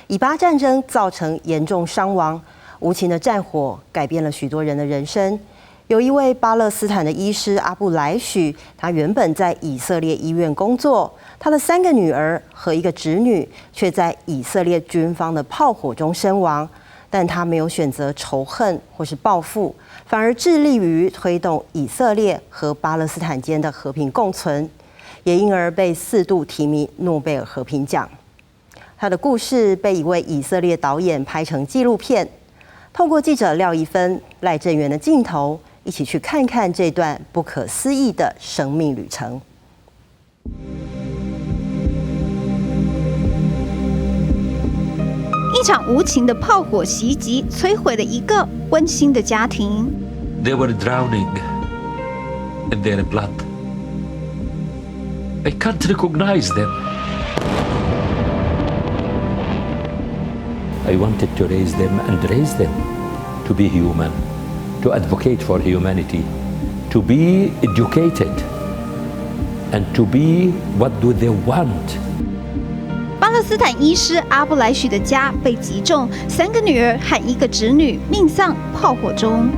以巴战争造成严重伤亡，无情的战火改变了许多人的人生。有一位巴勒斯坦的医师阿布莱许，他原本在以色列医院工作，他的3个女儿和1个侄女却在以色列军方的炮火中身亡。但他没有选择仇恨或是报复，反而致力于推动以色列和巴勒斯坦间的和平共存，也因而被4度提名诺贝尔和平奖。他的故事被一位以色列导演拍成纪录片，透过记者廖一芬、赖正元的镜头，一起去看看这段不可思议的生命旅程。一场无情的炮火袭击，摧毁了一个温馨的家庭。They were drowning in their blood. I can't recognize them. I wanted to raise them and raise them to be human, to advocate for humanity, to be educated, and to be what do they want.巴勒斯坦医师阿布莱许的家被击中，3个女儿和1个侄女命丧炮火中。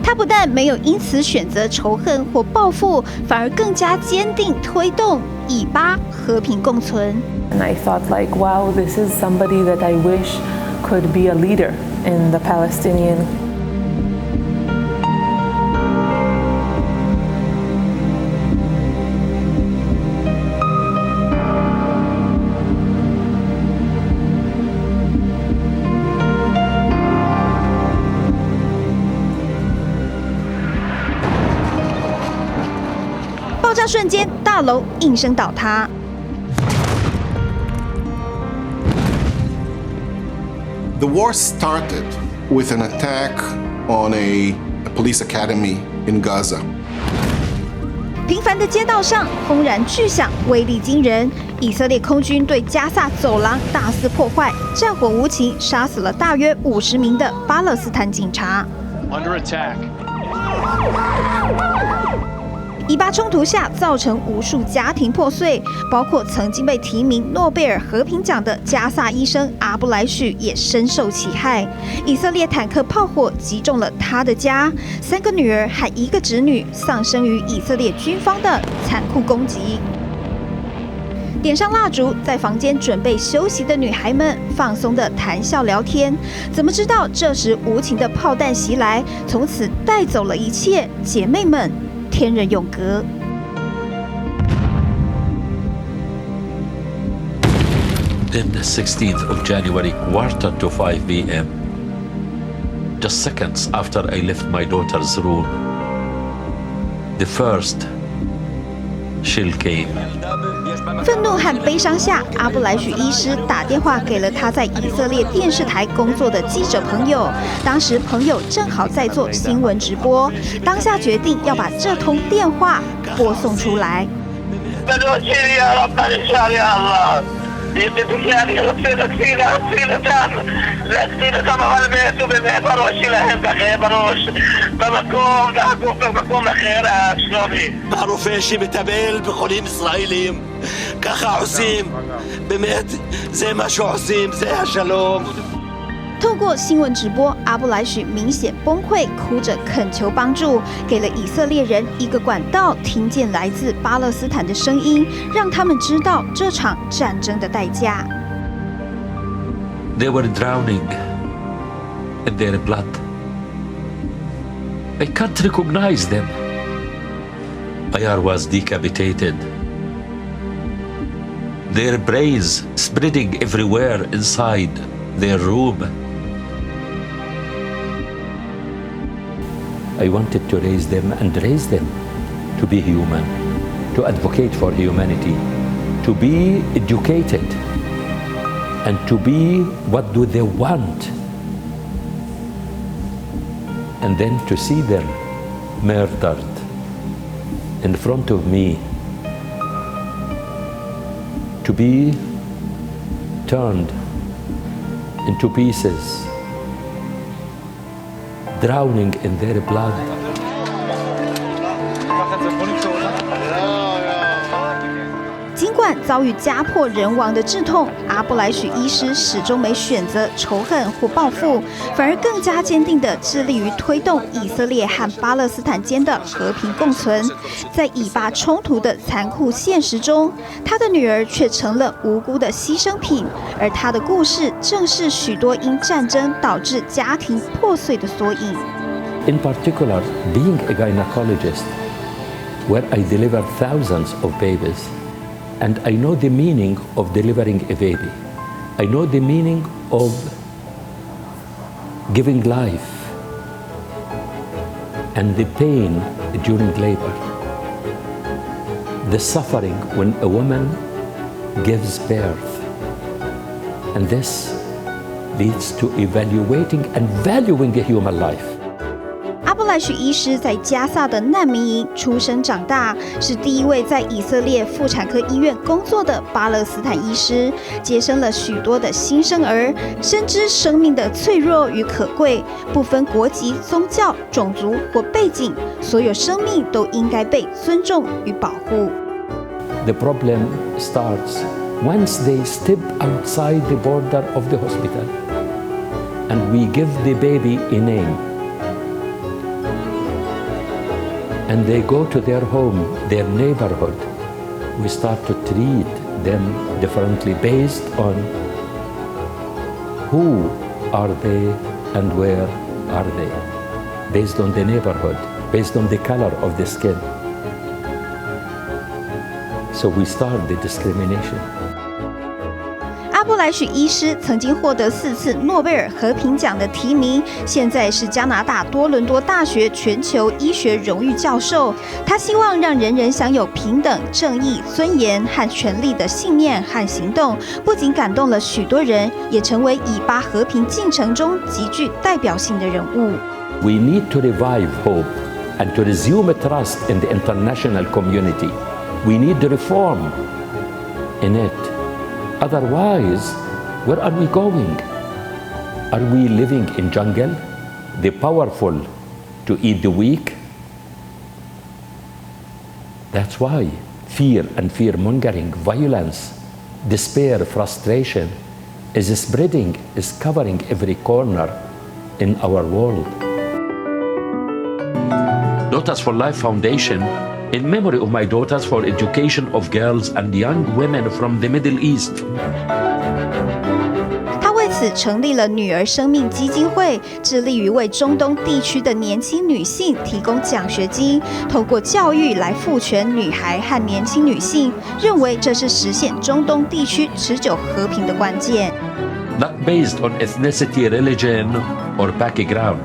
他不但没有因此选择仇恨或报复，反而更加坚定推动以巴和平共存。And I thought like, wow, this is somebody that I wish could be a leader in the Palestinian.爆炸瞬间，大楼应声倒塌。The war started with an attack on a police academy in Gaza. 平凡的街道上轰然巨响，威力惊人。以色列空军对加萨走廊大肆破坏，战火无情，杀死了大约50名的巴勒斯坦警察。Under attack. 以巴冲突下，造成无数家庭破碎，包括曾经被提名诺贝尔和平奖的加萨医生阿布莱许也深受其害。以色列坦克炮火击中了他的家，3个女儿和1个侄女丧生于以色列军方的残酷攻击。点上蜡烛，在房间准备休息的女孩们放松地谈笑聊天，怎么知道这时无情的炮弹袭来，从此带走了一切。姐妹们，天人永隔。Then the 16th of January, quarter to 5 p.m., just seconds after I left my daughter's room, the first shell came. 愤怒和悲伤下，阿布莱许医师打电话给了他在以色列电视台工作的记者朋友。当时朋友正好在做新闻直播，当下决定要把这通电话播送出来。הרופא שמטפל בחולים ישראלים ככה עושים, באמת, זה מה שעושים, זה השלום. 透过新闻直播，阿布莱许明显崩溃，哭着恳求帮助，给了以色列人一个管道，听见来自巴勒斯坦的声音，让他们知道这场战争的代价。They were drowning in their blood. I can't recognize them. Ayar was decapitated. Their brains spreading everywhere inside their room. I wanted to raise them and raise them to be human, to advocate for humanity, to be educated, and to be what do they want. And then to see them murdered in front of me, to be turned into pieces, drowning in their blood. 经过管遭遇家破人亡的致痛，阿布莱许医师始终没选择仇恨或报复，反而更加坚定地致力于推动以色列和巴勒斯坦间的和平共存。在以巴冲突的残酷现实中，他的女儿却成了无辜的牺牲品，而他的故事正是许多因战争导致家庭破碎的缩影。In particular, being a gynecologist, where I deliver thousands of babies, and I know the meaning of delivering a baby. I know the meaning of giving life and the pain during labor, the suffering when a woman gives birth. And this leads to evaluating and valuing a human life. 阿布莱许医师在加萨的难民营出生长大，是第一位在以色列妇产科医院工作的巴勒斯坦医师，接生了许多的新生儿，深知生命的脆弱与可贵，不分国籍、宗教、种族或背景，所有生命都应该被尊重与保护。The problem starts once they step outside the border of the hospital and we give the baby a name. And they go to their home, their neighborhood. We start to treat them differently based on who are they and where are they, based on the neighborhood, based on the color of the skin. So we start the discrimination. 阿布莱许医师曾经获得4次诺贝尔和平奖的提名，现在是加拿大多伦多大学全球医学荣誉教授。他希望让人人享有平等、正义、尊严和权利的信念和行动，不仅感动了许多人，也成为以巴和平进程中极具代表性的人物。We need to revive hope and to resume trust in the international community. We need reform in it. Otherwise, where are we going? Are we living in jungle? The powerful to eat the weak? That's why fear and fear-mongering, violence, despair, frustration is spreading, is covering every corner in our world. Daughters for Life Foundation, in memory of my daughters, for education of girls and young women from the Middle East. 他为此成立了女儿生命基金会，致力于为中东地区的年轻女性提供奖学金，透过教育来赋权女孩和年轻女性，认为这是实现中东地区持久和平的关键。Not based on ethnicity, religion, or background.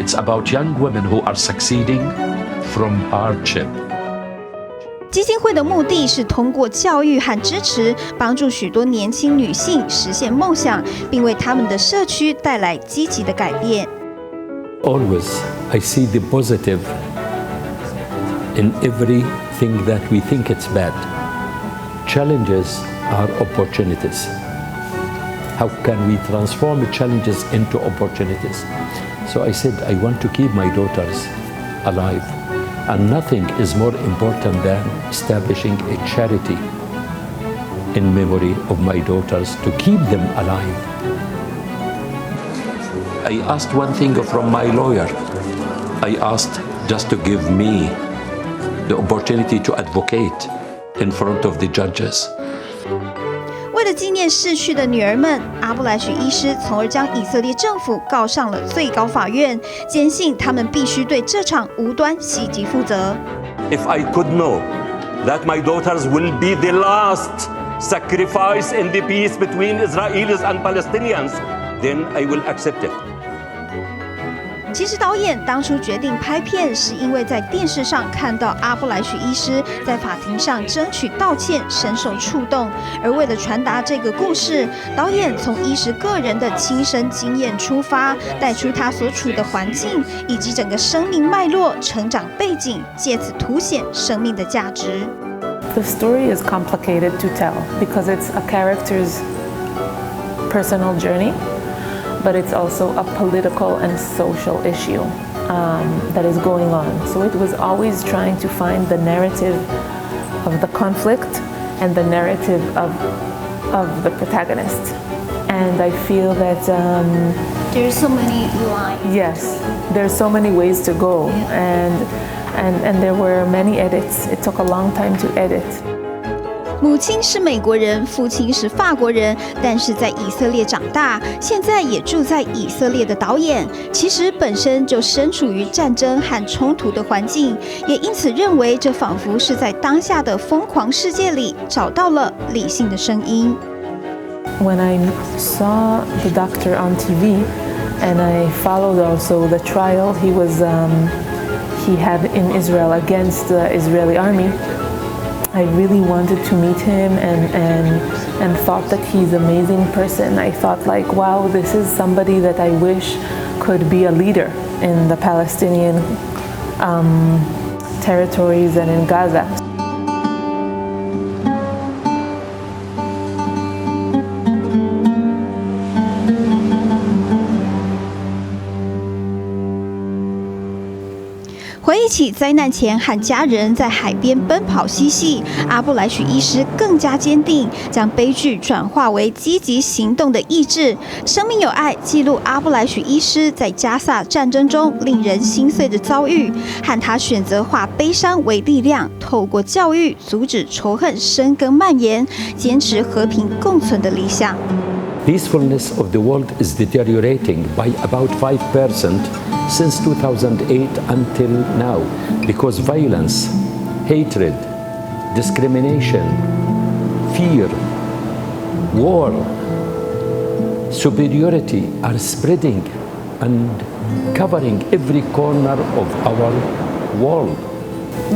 It's about young women who are succeeding from hardship. 基金会的目的是通过教育和支持，帮助许多年轻女性实现梦想，并为她们的社区带来积极的改变。Always, I see the positive in everything that we think it's bad. Challenges are opportunities. How can we transform challenges into opportunities? So I said, I want to keep my daughters alive. And nothing is more important than establishing a charity in memory of my daughters to keep them alive. I asked one thing from my lawyer. I asked just to give me the opportunity to advocate in front of the judges. 为了纪念逝去的女儿们，阿布莱许医师从而将以色列政府告上了最高法院，坚信他们必须对这场无端袭击负责。If I could know that my daughters will be the last sacrifice in the peace between Israelis and Palestinians, then I will accept it. 其实导演当初决定拍片，是因为在电视上看到阿布莱许医师在法庭上争取道歉，深受触动。而为了传达这个故事，导演从医师个人的亲身经验出发，带出他所处的环境以及整个生命脉络、成长背景，借此凸显生命的价值。The story is complicated to tell because it's a character's personal journey. But it's also a political and social issue that is going on. So it was always trying to find the narrative of the conflict and the narrative of the protagonist. And I feel that There's so many lines. yes, there's so many ways to go, and there were many edits. It took a long time to edit. 母亲是美国人，父亲是法国人，但是在以色列长大，现在也住在以色列的导演，其实本身就身处于战争和冲突的环境，也因此认为这仿佛是在当下的疯狂世界里找到了理性的声音。When I saw the doctor on TV, and I followed also the trial he had in Israel against the Israeli army, I really wanted to meet him and thought that he's an amazing person. I thought like, wow, this is somebody that I wish could be a leader in the Palestinian territories and in Gaza. 回忆起灾难前和家人在海边奔跑嬉戏，阿布莱许医师更加坚定，将悲剧转化为积极行动的意志。生命有爱记录阿布莱许医师在加萨战争中令人心碎的遭遇，和他选择化悲伤为力量，透过教育阻止仇恨生根蔓延，坚持和平共存的理想。Peacefulness of the world is deteriorating by about 5% since 2008 until now because violence, hatred, discrimination, fear, war, superiority are spreading and covering every corner of our world.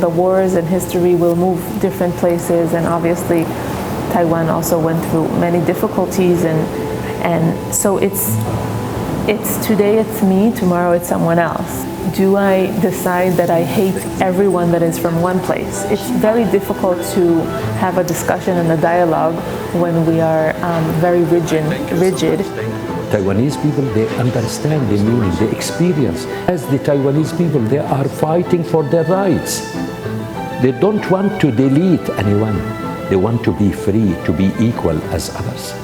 The wars in history will move different places, and obviously Taiwan also went through many difficulties, and so it's today it's me, tomorrow it's someone else. Do I decide that I hate everyone that is from one place? It's very difficult to have a discussion and a dialogue when we are very rigid. Taiwanese people, they understand the meaning, the experience. As the Taiwanese people, they are fighting for their rights. They don't want to delete anyone. They want to be free, to be equal as others.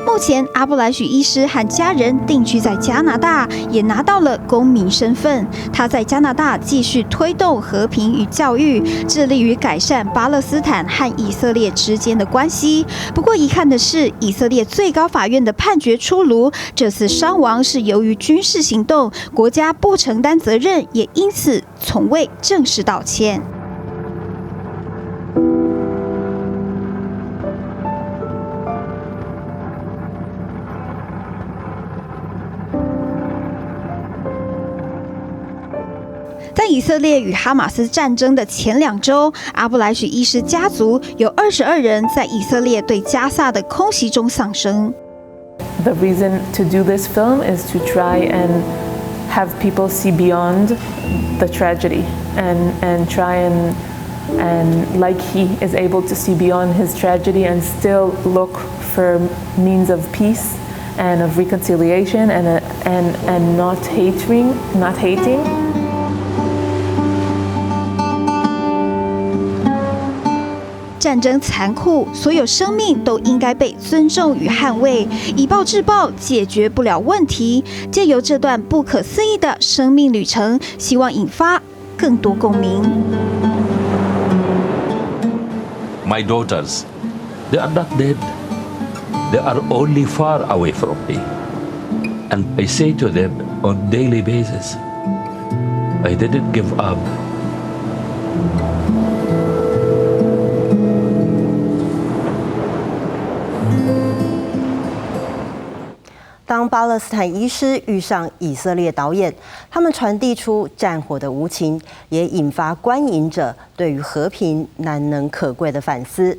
目前，阿布莱许医师和家人定居在加拿大，也拿到了公民身份。他在加拿大继续推动和平与教育，致力于改善巴勒斯坦和以色列之间的关系。不过，遗憾的是，以色列最高法院的判决出炉，这次伤亡是由于军事行动，国家不承担责任，也因此从未正式道歉。在以色列与哈马斯战争的前2周，阿布莱许医师家族有22人在以色列对加萨的空袭中丧生。The reason to do this film is to try and have people see beyond the tragedy and try and like he is able to see beyond his tragedy and still look for means of peace and of reconciliation and not hating. 战争残酷，所有生命都应该被尊重与捍卫。以暴制暴解决不了问题，借由这段不可思议的生命旅程，希望引发更多共鸣。My daughters, they are not dead. They are only far away from me. And I say to them on daily basis, I didn't give up. 当巴勒斯坦医师遇上以色列导演，他们传递出战火的无情，也引发观影者对于和平难能可贵的反思。